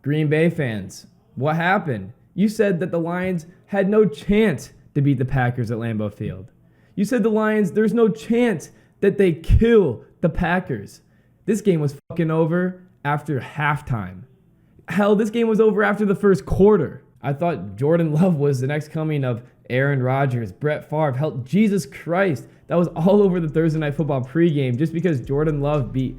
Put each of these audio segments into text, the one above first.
Green Bay fans, what happened? You said that the Lions had no chance to beat the Packers at Lambeau Field. You said the Lions, there's no chance that they kill the Packers. This game was fucking over after halftime. Hell, this game was over after the first quarter. I thought Jordan Love was the next coming of Aaron Rodgers, Brett Favre. Hell, Jesus Christ. That was all over the Thursday Night Football pregame just because Jordan Love beat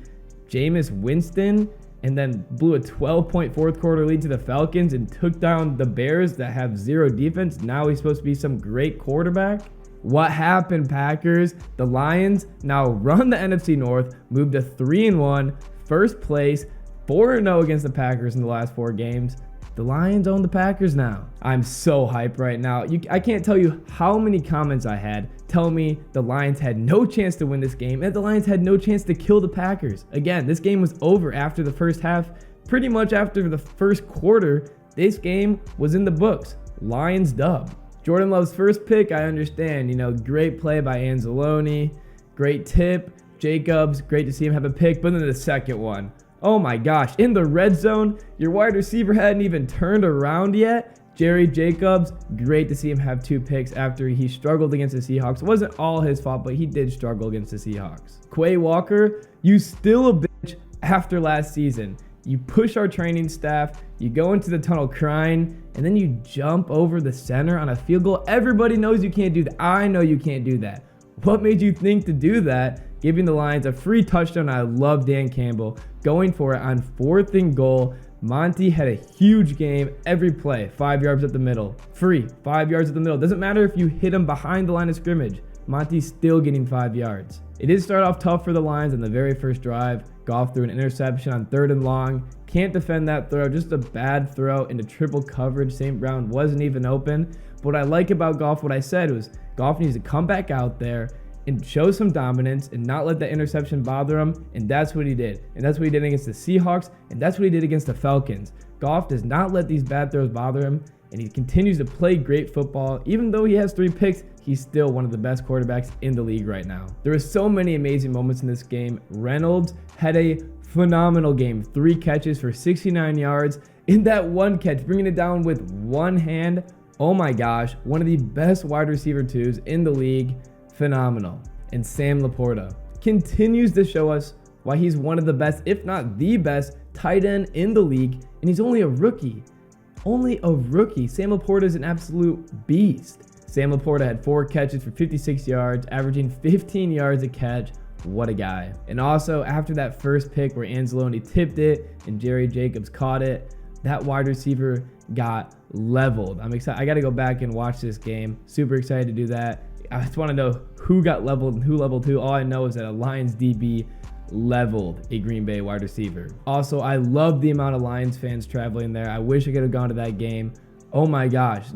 Jameis Winston and then blew a 12-point fourth quarter lead to the Falcons and took down the Bears that have zero defense. Now he's supposed to be some great quarterback. What happened, Packers? The Lions now run the NFC North, moved to 3-1, first place, 4-0 against the Packers in the last 4 games. The Lions own the Packers now. I'm so hyped right now. I can't tell you how many comments I had telling me the Lions had no chance to win this game and the Lions had no chance to kill the Packers. Again, this game was over after the first half. Pretty much after the first quarter, this game was in the books. Lions dub. Jordan Love's first pick, I understand. Great play by Anzalone. Great tip. Jacobs, great to see him have a pick. But then the second one. Oh my gosh, in the red zone, your wide receiver hadn't even turned around yet. Jerry Jacobs, great to see him have 2 picks after he struggled against the Seahawks. It wasn't all his fault, but he did struggle against the Seahawks. Quay Walker, you still a bitch after last season. You push our training staff, you go into the tunnel crying, and then you jump over the center on a field goal. Everybody knows you can't do that. I know you can't do that. What made you think to do that? Giving the Lions a free touchdown. I love Dan Campbell going for it on 4th and goal. Monty had a huge game every play. 5 yards up the middle. Free. 5 yards up the middle. Doesn't matter if you hit him behind the line of scrimmage. Monty's still getting 5 yards. It did start off tough for the Lions on the very first drive. Goff threw an interception on 3rd and long. Can't defend that throw. Just a bad throw into triple coverage. St. Brown wasn't even open. But what I like about Goff, what I said was Goff needs to come back out there and show some dominance and not let that interception bother him. And that's what he did. And that's what he did against the Seahawks. And that's what he did against the Falcons. Goff does not let these bad throws bother him. And he continues to play great football. Even though he has 3 picks, he's still one of the best quarterbacks in the league right now. There were so many amazing moments in this game. Reynolds had a phenomenal game. 3 catches for 69 yards. In that one catch, bringing it down with one hand. Oh my gosh. One of the best wide receiver 2s in the league. Phenomenal. And Sam Laporta continues to show us why he's one of the best, if not the best, tight end in the league. And he's only a rookie. Only a rookie. Sam Laporta is an absolute beast. Sam Laporta had 4 catches for 56 yards, averaging 15 yards a catch. What a guy. And also, after that first pick where Anzalone tipped it and Jerry Jacobs caught it, that wide receiver got leveled. I'm excited. I got to go back and watch this game. Super excited to do that. I just want to know who got leveled and who leveled who. All I know is that a Lions DB leveled a Green Bay wide receiver. Also, I love the amount of Lions fans traveling there. I wish I could have gone to that game. Oh my gosh.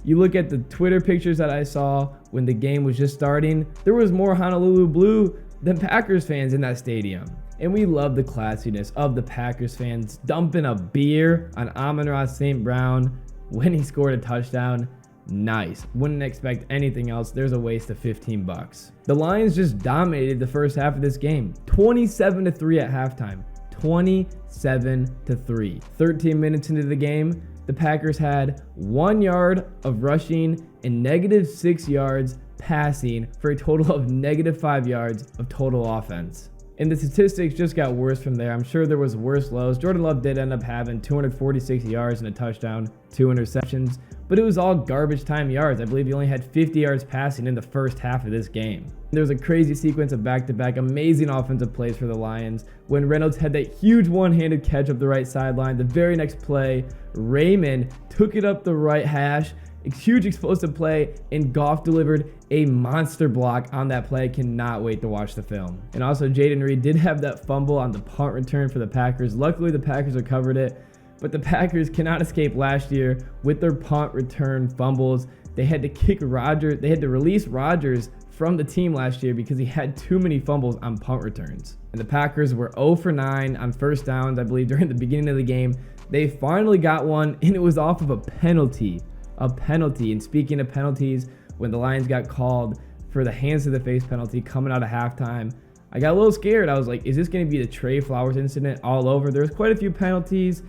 You look at the Twitter pictures that I saw when the game was just starting, there was more Honolulu Blue than Packers fans in that stadium. And we love the classiness of the Packers fans dumping a beer on Amon-Ra St. Brown when he scored a touchdown. Nice. Wouldn't expect anything else. There's a waste of $15. The Lions just dominated the first half of this game. 27-3 at halftime. 27-3. 13 minutes into the game, the Packers had 1 yard of rushing and -6 yards passing for a total of -5 yards of total offense. And the statistics just got worse from there. I'm sure there was worse lows. Jordan Love did end up having 246 yards and a touchdown, 2 interceptions, but it was all garbage time yards. I believe he only had 50 yards passing in the first half of this game. There was a crazy sequence of back-to-back amazing offensive plays for the Lions when Reynolds had that huge one-handed catch up the right sideline. The very next play, Raymond took it up the right hash. A huge explosive play, and Goff delivered a monster block on that play. Cannot wait to watch the film. And also, Jaden Reed did have that fumble on the punt return for the Packers. Luckily, the Packers recovered it, but the Packers cannot escape last year with their punt return fumbles. They had to kick Rodgers. They had to release Rodgers from the team last year because he had too many fumbles on punt returns. And the Packers were 0 for 9 on first downs, I believe, during the beginning of the game. They finally got one, and it was off of a penalty. And speaking of penalties, when the Lions got called for the hands to the face penalty coming out of halftime, I got a little scared. I was like, is this going to be the Trey Flowers incident all over? There's quite a few penalties.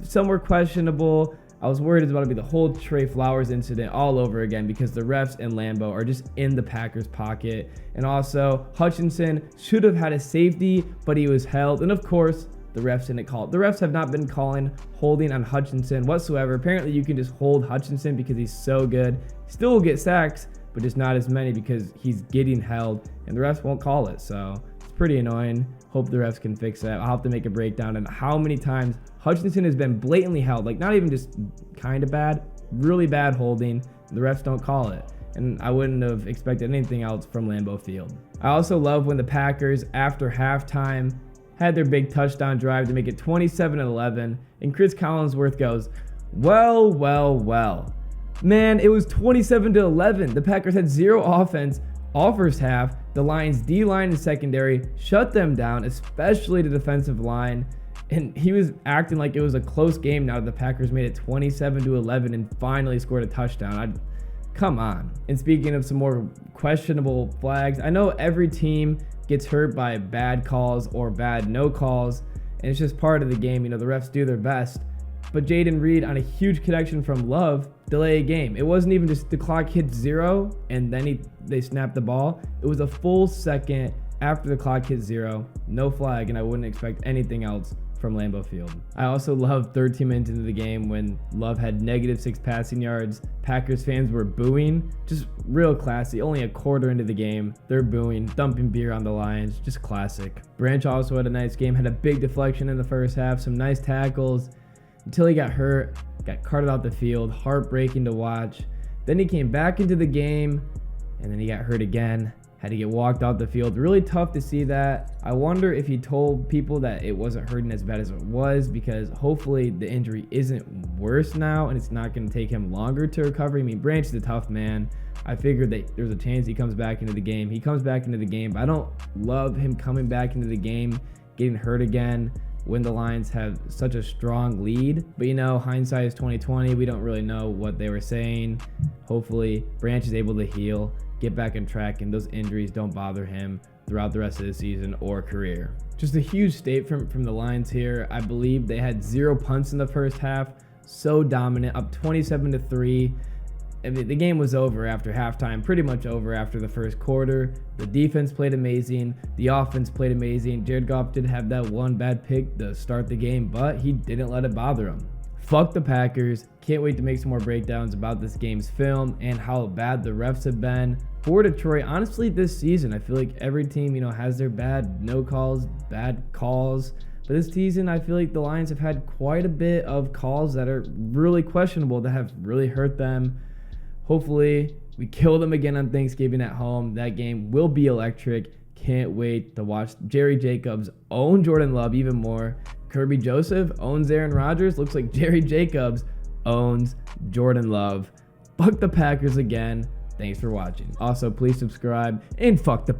some were questionable. I was worried it's about to be the whole Trey Flowers incident all over again because the refs in Lambeau are just in the Packers' pocket. And also, Hutchinson should have had a safety, but he was held. And of course, the refs didn't call it. The refs have not been calling holding on Hutchinson whatsoever. Apparently, you can just hold Hutchinson because he's so good. Still will get sacks, but just not as many because he's getting held, and the refs won't call it. So it's pretty annoying. Hope the refs can fix that. I'll have to make a breakdown on how many times Hutchinson has been blatantly held, like not even just kind of bad, really bad holding. The refs don't call it. And I wouldn't have expected anything else from Lambeau Field. I also love when the Packers, after halftime, had their big touchdown drive to make it 27-11, and Chris Collinsworth goes, well. Man, it was 27-11. The Packers had zero offense all first half. The Lions' D-line and secondary shut them down, especially the defensive line. And he was acting like it was a close game now that the Packers made it 27-11 and finally scored a touchdown. Come on. And speaking of some more questionable flags, I know every team gets hurt by bad calls or bad no calls, and it's just part of the game. You know, the refs do their best. But Jaden Reed, on a huge connection from Love, delay a game. It wasn't even just the clock hit 0 and then they snapped the ball. It was a full second after the clock hit 0, no flag, and I wouldn't expect anything else from Lambeau Field. I also love 13 minutes into the game when Love had -6 passing yards. Packers fans were booing, just real classy. Only a quarter into the game, they're booing, dumping beer on the Lions, just classic. Branch also had a nice game, had a big deflection in the first half, some nice tackles, until he got hurt, got carted out the field, heartbreaking to watch. Then he came back into the game, and then he got hurt again, had to get walked out the field. Really tough to see that. I wonder if he told people that it wasn't hurting as bad as it was, because hopefully the injury isn't worse now and it's not going to take him longer to recover. I mean, Branch is a tough man. I figured that there's a chance he comes back into the game. He comes back into the game, but I don't love him coming back into the game, getting hurt again when the Lions have such a strong lead. But you know, hindsight is 2020. We don't really know what they were saying. Hopefully Branch is able to heal, get back on track, and those injuries don't bother him throughout the rest of the season or career. Just a huge statement from the Lions here. I believe they had 0 punts in the first half. So dominant, up 27-3. I mean, the game was over after halftime, pretty much over after the first quarter. The defense played amazing. The offense played amazing. Jared Goff did have that one bad pick to start the game, but he didn't let it bother him. Fuck the Packers. Can't wait to make some more breakdowns about this game's film and how bad the refs have been for Detroit. Honestly, this season, I feel like every team, has their bad no calls, bad calls. But this season, I feel like the Lions have had quite a bit of calls that are really questionable, that have really hurt them. Hopefully, we kill them again on Thanksgiving at home. That game will be electric. Can't wait to watch Jerry Jacobs own Jordan Love even more. Kirby Joseph owns Aaron Rodgers. Looks like Jerry Jacobs owns Jordan Love. Fuck the Packers again. Thanks for watching. Also, please subscribe and fuck the